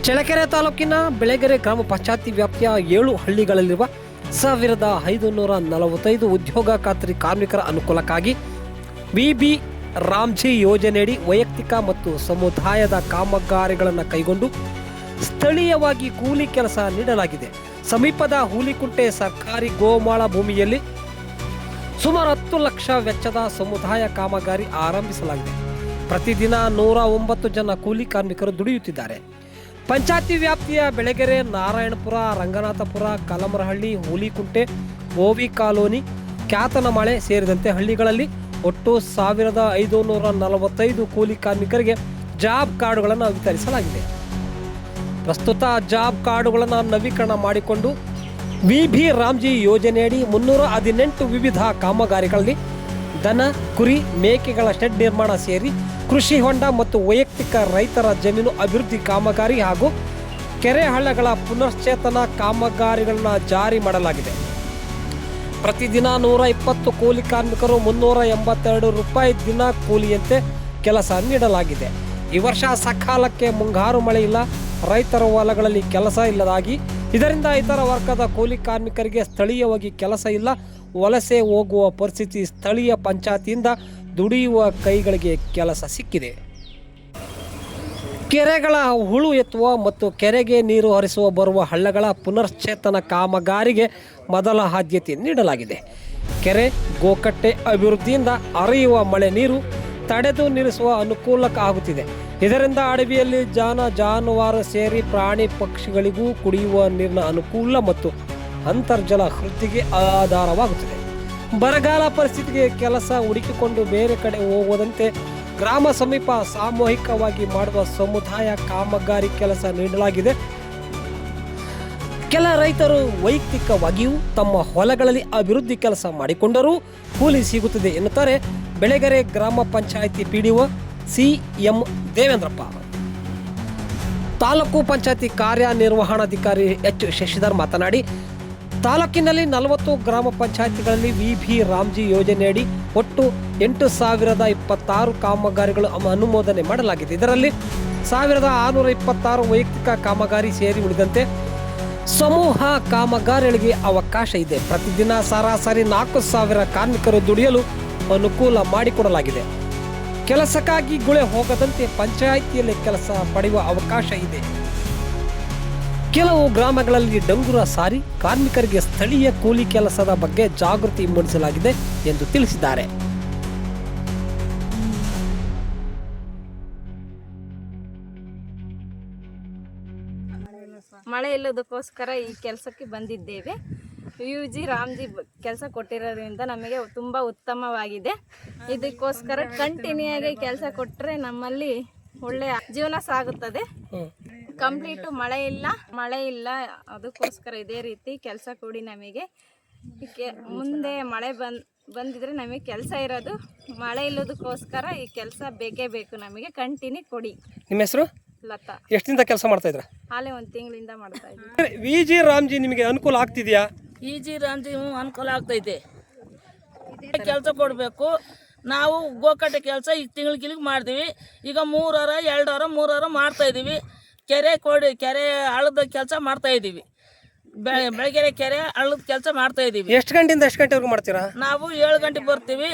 ಚಳ್ಳಕೆರೆ ತಾಲೂಕಿನ ಬೆಳಗೆರೆ ಗ್ರಾಮ ಪಂಚಾಯತಿ ವ್ಯಾಪ್ತಿಯ 7 ಹಳ್ಳಿಗಳಲ್ಲಿರುವ 1545 ಉದ್ಯೋಗ ಖಾತ್ರಿ ಕಾರ್ಮಿಕರ ಅನುಕೂಲಕ್ಕಾಗಿ ಬಿಬಿ ರಾಮ್ಜಿ ಯೋಜನೆಯಡಿ ವೈಯಕ್ತಿಕ ಮತ್ತು ಸಮುದಾಯದ ಕಾಮಗಾರಿಗಳನ್ನು ಕೈಗೊಂಡು ಸ್ಥಳೀಯವಾಗಿ ಕೂಲಿ ಕೆಲಸ ನೀಡಲಾಗಿದೆ. ಸಮೀಪದ ಹೂಲಿಕುಂಟೆ ಸರ್ಕಾರಿ ಗೋಮಾಳ ಭೂಮಿಯಲ್ಲಿ ಸುಮಾರು 10 ಲಕ್ಷ ವೆಚ್ಚದ ಸಮುದಾಯ ಕಾಮಗಾರಿ ಆರಂಭಿಸಲಾಗಿದೆ. ಪ್ರತಿದಿನ 109 ಜನ ಕೂಲಿ ಕಾರ್ಮಿಕರು ದುಡಿಯುತ್ತಿದ್ದಾರೆ. ಪಂಚಾಯತಿ ವ್ಯಾಪ್ತಿಯ ಬೆಳಗೆರೆ, ನಾರಾಯಣಪುರ, ರಂಗನಾಥಪುರ, ಕಲಮರಹಳ್ಳಿ, ಹೂಲಿಕುಂಟೆ, ಓವಿ ಕಾಲೋನಿ, ಕ್ಯಾತನಮಳೆ ಸೇರಿದಂತೆ ಹಳ್ಳಿಗಳಲ್ಲಿ ಒಟ್ಟು 1545 ಕೂಲಿ ಕಾರ್ಮಿಕರಿಗೆ ಜಾಬ್ ಕಾರ್ಡುಗಳನ್ನು ವಿತರಿಸಲಾಗಿದೆ. ಪ್ರಸ್ತುತ ಜಾಬ್ ಕಾರ್ಡುಗಳನ್ನು ನವೀಕರಣ ಮಾಡಿಕೊಂಡು ಬಿಬಿ ರಾಮ್ಜಿ ಯೋಜನೆಯಡಿ 318 ವಿವಿಧ ಕಾಮಗಾರಿಗಳಲ್ಲಿ ದನ, ಕುರಿ, ಮೇಕೆಗಳ ಶೆಡ್ ನಿರ್ಮಾಣ ಸೇರಿ ಕೃಷಿ ಹೊಂಡ ಮತ್ತು ವೈಯಕ್ತಿಕ ರೈತರ ಜಮೀನು ಅಭಿವೃದ್ಧಿ ಕಾಮಗಾರಿ ಹಾಗೂ ಕೆರೆ ಹಳ್ಳಗಳ ಪುನಶ್ಚೇತನ ಕಾಮಗಾರಿಗಳನ್ನು ಜಾರಿ ಮಾಡಲಾಗಿದೆ. ಪ್ರತಿದಿನ 120 ಕೂಲಿ ಕಾರ್ಮಿಕರು 382 ರೂಪಾಯಿ ದಿನ ಕೂಲಿಯಂತೆ ಕೆಲಸ ನೀಡಲಾಗಿದೆ. ಈ ವರ್ಷ ಸಕಾಲಕ್ಕೆ ಮುಂಗಾರು ಮಳೆ ಇಲ್ಲ, ರೈತರ ಹೊಲಗಳಲ್ಲಿ ಕೆಲಸ ಇಲ್ಲದಾಗಿ ಇದರಿಂದ ಇತರ ವರ್ಗದ ಕೂಲಿ ಕಾರ್ಮಿಕರಿಗೆ ಸ್ಥಳೀಯವಾಗಿ ಕೆಲಸ ಇಲ್ಲ, ವಲಸೆ ಹೋಗುವ ಪರಿಸ್ಥಿತಿ. ಸ್ಥಳೀಯ ಪಂಚಾಯತಿಯಿಂದ ದುಡಿಯುವ ಕೈಗಳಿಗೆ ಕೆಲಸ ಸಿಕ್ಕಿದೆ. ಕೆರೆಗಳ ಹೂಳು ಎತ್ತುವ ಮತ್ತು ಕೆರೆಗೆ ನೀರು ಹರಿಸುವ ಬರುವ ಹಳ್ಳಗಳ ಪುನಶ್ಚೇತನ ಕಾಮಗಾರಿಗೆ ಮೊದಲ ಆದ್ಯತೆ ನೀಡಲಾಗಿದೆ. ಕೆರೆ ಗೋಕಟ್ಟೆ ಅಭಿವೃದ್ಧಿಯಿಂದ ಹರಿಯುವ ಮಳೆ ನೀರು ತಡೆದು ನಿಲ್ಲಿಸುವ ಅನುಕೂಲ ಆಗುತ್ತಿದೆ. ಇದರಿಂದ ಅಡವಿಯಲ್ಲಿ ಜಾನುವಾರು ಸೇರಿ ಪ್ರಾಣಿ ಪಕ್ಷಿಗಳಿಗೂ ಕುಡಿಯುವ ನೀರಿನ ಅನುಕೂಲ ಮತ್ತು ಅಂತರ್ಜಲ ವೃದ್ಧಿಗೆ ಆಧಾರವಾಗುತ್ತದೆ. ಬರಗಾಲ ಪರಿಸ್ಥಿತಿಗೆ ಕೆಲಸ ಹುಡುಕಿಕೊಂಡು ಬೇರೆ ಕಡೆ ಹೋಗುವಂತೆ ಗ್ರಾಮ ಸಮೀಪ ಸಾಮೂಹಿಕವಾಗಿ ಮಾಡುವ ಸಮುದಾಯ ಕಾಮಗಾರಿ ಕೆಲಸ ನೀಡಲಾಗಿದೆ. ಕೆಲ ರೈತರು ವೈಯಕ್ತಿಕವಾಗಿಯೂ ತಮ್ಮ ಹೊಲಗಳಲ್ಲಿ ಅಭಿವೃದ್ಧಿ ಕೆಲಸ ಮಾಡಿಕೊಂಡರೂ ಕೂಲಿ ಸಿಗುತ್ತದೆ ಎನ್ನುತ್ತಾರೆ ಬೆಳಗೆರೆ ಗ್ರಾಮ ಪಂಚಾಯಿತಿ ಪಿಡಿಒ ಸಿಎಂ ದೇವೇಂದ್ರಪ್ಪ. ತಾಲೂಕು ಪಂಚಾಯಿತಿ ಕಾರ್ಯನಿರ್ವಹಣಾಧಿಕಾರಿ ಎಚ್ ಶಶಿಧರ್ ಮಾತನಾಡಿ, ತಾಲೂಕಿನಲ್ಲಿ 40 ಗ್ರಾಮ ಪಂಚಾಯಿತಿಗಳಲ್ಲಿ ಬಿಬಿ ರಾಮ್ಜಿ ಯೋಜನೆಯಡಿ ಒಟ್ಟು 8026 ಕಾಮಗಾರಿಗಳು ಅನುಮೋದನೆ ಮಾಡಲಾಗಿದೆ. ಇದರಲ್ಲಿ 1626 ವೈಯಕ್ತಿಕ ಕಾಮಗಾರಿ ಸೇರಿ ಉಳಿದಂತೆ ಸಮೂಹ ಕಾಮಗಾರಿಗಳಿಗೆ ಅವಕಾಶ ಇದೆ. ಪ್ರತಿದಿನ ಸರಾಸರಿ 4000 ಕಾರ್ಮಿಕರು ದುಡಿಯಲು ಅನುಕೂಲ ಮಾಡಿಕೊಡಲಾಗಿದೆ. ಕೆಲಸಕ್ಕಾಗಿ ಗುಳೆ ಹೋಗದಂತೆ ಪಂಚಾಯಿತಿಯಲ್ಲಿ ಕೆಲಸ ಪಡೆಯುವ ಅವಕಾಶ ಇದೆ. ಕೆಲವು ಗ್ರಾಮಗಳಲ್ಲಿ ಡಂಗುರ ಸಾರಿ ಕಾರ್ಮಿಕರಿಗೆ ಸ್ಥಳೀಯ ಕೂಲಿ ಕೆಲಸದ ಬಗ್ಗೆ ಜಾಗೃತಿ ಮೂಡಿಸಲಾಗಿದೆ ಎಂದು ತಿಳಿಸಿದ್ದಾರೆ. ಮಳೆ ಇಲ್ಲದಕ್ಕೋಸ್ಕರ ಈ ಕೆಲಸಕ್ಕೆ ಬಂದಿದ್ದೇವೆ. ಯುಜಿ ರಾಮ್ಜಿ ಕೆಲಸ ಕೊಟ್ಟಿರೋದ್ರಿಂದ ನಮಗೆ ತುಂಬ ಉತ್ತಮವಾಗಿದೆ. ಇದಕ್ಕೋಸ್ಕರ ಕಂಟಿನ್ಯೂ ಆಗಿ ಕೆಲಸ ಕೊಟ್ಟರೆ ನಮ್ಮಲ್ಲಿ ಒಳ್ಳೆಯ ಜೀವನ ಸಾಗುತ್ತದೆ. ಕಂಪ್ಲೀಟು ಮಳೆ ಇಲ್ಲ ಅದಕ್ಕೋಸ್ಕರ ಇದೇ ರೀತಿ ಕೆಲಸ ಕೊಡಿ. ನಮಗೆ ಮುಂದೆ ಮಳೆ ಬಂದಿದ್ರೆ ನಮಗೆ ಕೆಲಸ ಇರೋದು, ಮಳೆ ಇಲ್ಲದಕ್ಕೋಸ್ಕರ ಈ ಕೆಲಸ ಬೇಕೇ ಬೇಕು. ನಮಗೆ ಕಂಟಿನ್ಯೂ ಕೊಡಿ. ನಿಮ್ಮ ಹೆಸರು? ಲತಾ. ಎಷ್ಟಿಂದ ಕೆಲಸ ಮಾಡ್ತಾ ಇದ್ರ? ಹಾಲೆ 1 ತಿಂಗಳಿಂದ ಮಾಡ್ತಾ ಇದ್ದೀವಿ. ವಿಜಿ ರಾಮ್ಜಿ ನಿಮಗೆ ಅನುಕೂಲ ಆಗ್ತಿದೆಯಾ? ಈಜಿ ರಾಮ್ಜಿ ಅನುಕೂಲ ಆಗ್ತೈತೆ. ಕೆಲಸ ಕೊಡಬೇಕು. ನಾವು ಗೋಕಟ್ಟೆ ಕೆಲಸ ಈಗ ತಿಂಗಳಿಗೆ ಮಾಡ್ತೀವಿ. ಈಗ 2 ಮಾಡ್ತಾಯಿದ್ದೀವಿ. ಕೆರೆ ಹಳ್ಳದ ಕೆಲಸ ಮಾಡ್ತಾಯಿದ್ದೀವಿ. ಬೆಳಗೆರೆ ಕೆರೆ ಹಳ್ಳದ ಕೆಲಸ ಮಾಡ್ತಾಯಿದ್ದೀವಿ. ಎಷ್ಟು ಗಂಟೆಯಿಂದ ಎಷ್ಟು ಗಂಟೆವರೆಗೂ ಮಾಡ್ತೀರಾ? ನಾವು 7 ಗಂಟೆಗೆ ಬರ್ತೀವಿ.